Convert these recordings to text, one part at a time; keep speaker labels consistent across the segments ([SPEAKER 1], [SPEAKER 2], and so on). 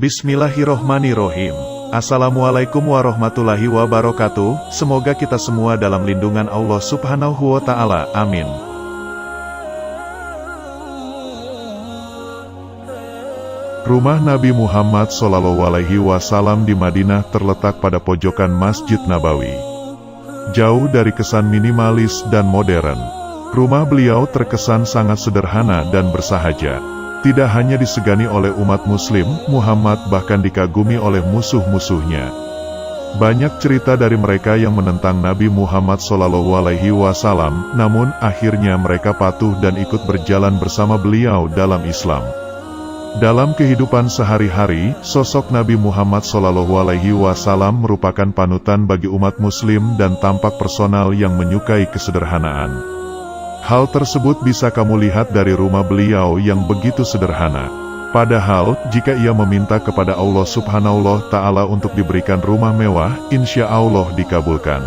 [SPEAKER 1] Bismillahirrohmanirrohim. Assalamualaikum warahmatullahi wabarakatuh. Semoga kita semua dalam lindungan Allah Subhanahu wa Ta'ala. Amin. Rumah Nabi Muhammad SAW di Madinah terletak pada pojokan Masjid Nabawi. Jauh dari kesan minimalis dan modern, rumah beliau terkesan sangat sederhana dan bersahaja. Tidak hanya disegani oleh umat muslim, Muhammad bahkan dikagumi oleh musuh-musuhnya. Banyak cerita dari mereka yang menentang Nabi Muhammad SAW, namun akhirnya mereka patuh dan ikut berjalan bersama beliau dalam Islam. Dalam kehidupan sehari-hari, sosok Nabi Muhammad SAW merupakan panutan bagi umat muslim dan tampak personal yang menyukai kesederhanaan. Hal tersebut bisa kamu lihat dari rumah beliau yang begitu sederhana. Padahal, jika ia meminta kepada Allah Subhanahu wa Ta'ala untuk diberikan rumah mewah, insya Allah dikabulkan.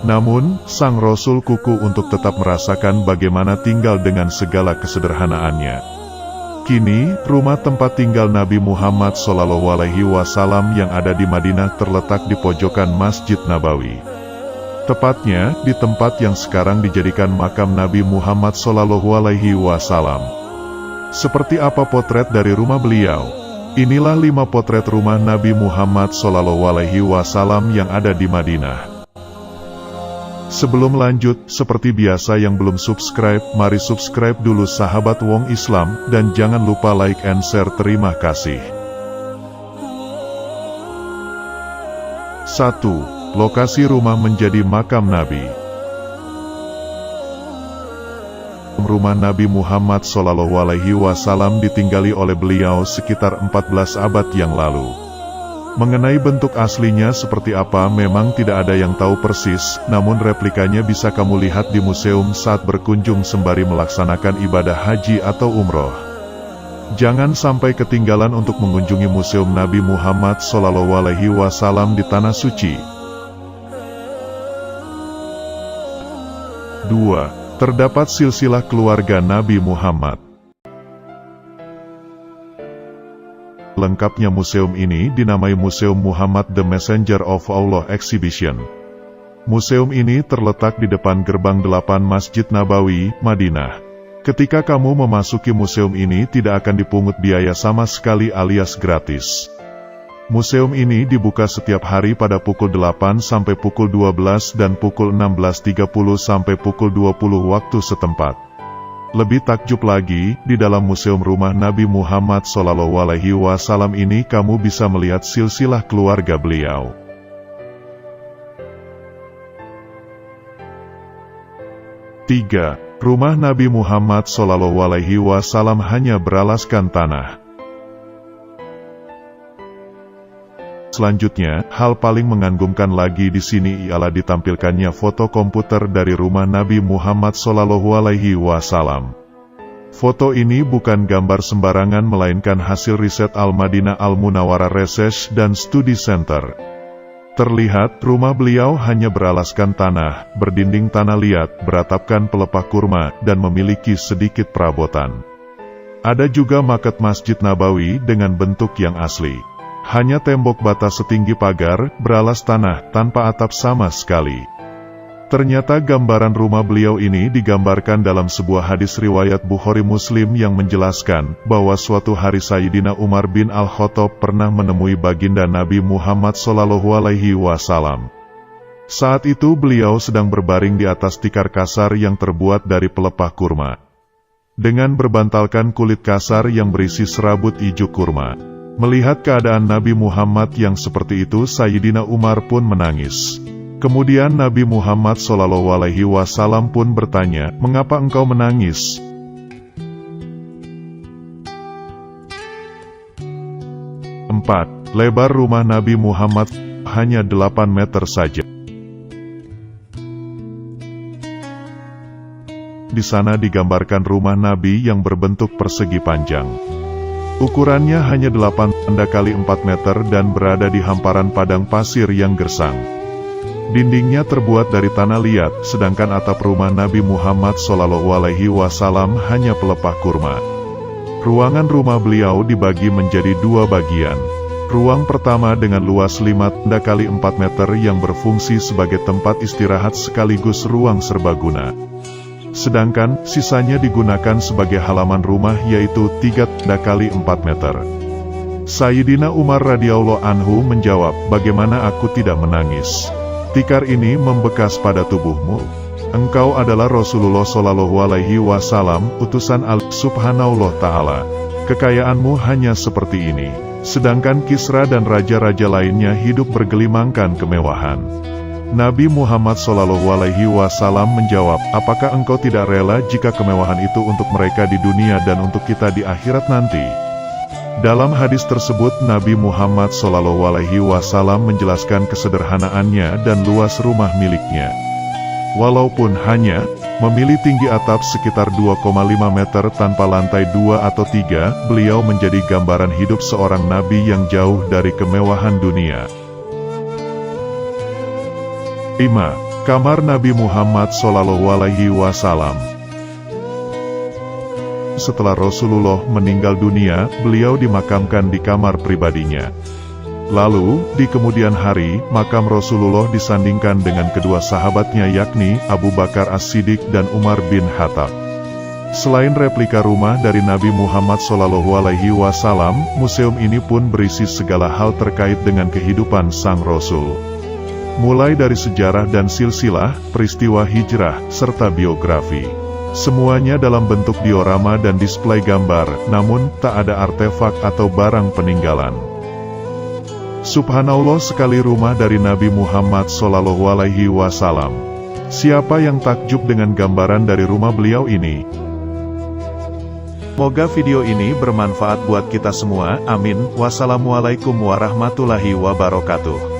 [SPEAKER 1] Namun, sang Rasul kuku untuk tetap merasakan bagaimana tinggal dengan segala kesederhanaannya. Kini, rumah tempat tinggal Nabi Muhammad SAW yang ada di Madinah terletak di pojokan Masjid Nabawi. Tepatnya, di tempat yang sekarang dijadikan makam Nabi Muhammad SAW. Seperti apa potret dari rumah beliau? Inilah 5 potret rumah Nabi Muhammad SAW yang ada di Madinah. Sebelum lanjut, seperti biasa yang belum subscribe, mari subscribe dulu sahabat Wong Islam, dan jangan lupa like and share. Terima kasih. 1. Lokasi rumah menjadi makam Nabi. Rumah Nabi Muhammad SAW ditinggali oleh beliau sekitar 14 abad yang lalu. Mengenai bentuk aslinya seperti apa memang tidak ada yang tahu persis, namun replikanya bisa kamu lihat di museum saat berkunjung sembari melaksanakan ibadah haji atau umroh. Jangan sampai ketinggalan untuk mengunjungi Museum Nabi Muhammad SAW di Tanah Suci. 2. Terdapat silsilah keluarga Nabi Muhammad. Lengkapnya museum ini dinamai Museum Muhammad the Messenger of Allah Exhibition. Museum ini terletak di depan gerbang 8 Masjid Nabawi, Madinah. Ketika kamu memasuki museum ini tidak akan dipungut biaya sama sekali alias gratis. Museum ini dibuka setiap hari pada pukul 8 sampai pukul 12 dan pukul 16.30 sampai pukul 20 waktu setempat. Lebih takjub lagi, di dalam museum rumah Nabi Muhammad SAW ini kamu bisa melihat silsilah keluarga beliau. 3. Rumah Nabi Muhammad SAW hanya beralaskan tanah. Selanjutnya, hal paling mengagumkan lagi di sini ialah ditampilkannya foto komputer dari rumah Nabi Muhammad SAW. Foto ini bukan gambar sembarangan melainkan hasil riset Al-Madinah Al-Munawwarah Research dan Study Center. Terlihat, rumah beliau hanya beralaskan tanah, berdinding tanah liat, beratapkan pelepah kurma, dan memiliki sedikit perabotan. Ada juga maket Masjid Nabawi dengan bentuk yang asli. Hanya tembok bata setinggi pagar, beralas tanah, tanpa atap sama sekali. Ternyata gambaran rumah beliau ini digambarkan dalam sebuah hadis riwayat Bukhari Muslim yang menjelaskan, bahwa suatu hari Sayyidina Umar bin Al-Khattab pernah menemui baginda Nabi Muhammad SAW. Saat itu beliau sedang berbaring di atas tikar kasar yang terbuat dari pelepah kurma. Dengan berbantalkan kulit kasar yang berisi serabut ijuk kurma. Melihat keadaan Nabi Muhammad yang seperti itu, Sayyidina Umar pun menangis. Kemudian Nabi Muhammad SAW pun bertanya, "Mengapa engkau menangis?" 4. Lebar rumah Nabi Muhammad hanya 8 meter saja. Di sana digambarkan rumah Nabi yang berbentuk persegi panjang. Ukurannya hanya 8 kali 4 meter dan berada di hamparan padang pasir yang gersang. Dindingnya terbuat dari tanah liat, sedangkan atap rumah Nabi Muhammad SAW hanya pelepah kurma. Ruangan rumah beliau dibagi menjadi dua bagian. Ruang pertama dengan luas 5 x 4 meter yang berfungsi sebagai tempat istirahat sekaligus ruang serbaguna. Sedangkan, sisanya digunakan sebagai halaman rumah yaitu 3 x 4 meter. Sayyidina Umar radhiyallahu anhu menjawab, "Bagaimana aku tidak menangis? Tikar ini membekas pada tubuhmu. Engkau adalah Rasulullah Shallallahu Alaihi Wasallam, utusan Allah Subhanahu Ta'ala. Kekayaanmu hanya seperti ini. Sedangkan Kisra dan raja-raja lainnya hidup bergelimangkan kemewahan." Nabi Muhammad Shallallahu Alaihi Wasallam menjawab, "Apakah engkau tidak rela jika kemewahan itu untuk mereka di dunia dan untuk kita di akhirat nanti?" Dalam hadis tersebut Nabi Muhammad Shallallahu Alaihi Wasallam menjelaskan kesederhanaannya dan luas rumah miliknya. Walaupun hanya memilih tinggi atap sekitar 2,5 meter tanpa lantai 2 atau 3, beliau menjadi gambaran hidup seorang nabi yang jauh dari kemewahan dunia. 5. Kamar Nabi Muhammad SAW. Setelah Rasulullah meninggal dunia, beliau dimakamkan di kamar pribadinya. Lalu, di kemudian hari, makam Rasulullah disandingkan dengan kedua sahabatnya yakni Abu Bakar As-Siddiq dan Umar bin Khattab. Selain replika rumah dari Nabi Muhammad SAW, museum ini pun berisi segala hal terkait dengan kehidupan sang Rasul. Mulai dari sejarah dan silsilah, peristiwa hijrah, serta biografi. Semuanya dalam bentuk diorama dan display gambar, namun tak ada artefak atau barang peninggalan. Subhanallah, sekali rumah dari Nabi Muhammad SAW. Siapa yang takjub dengan gambaran dari rumah beliau ini? Semoga video ini bermanfaat buat kita semua, amin. Wassalamualaikum warahmatullahi wabarakatuh.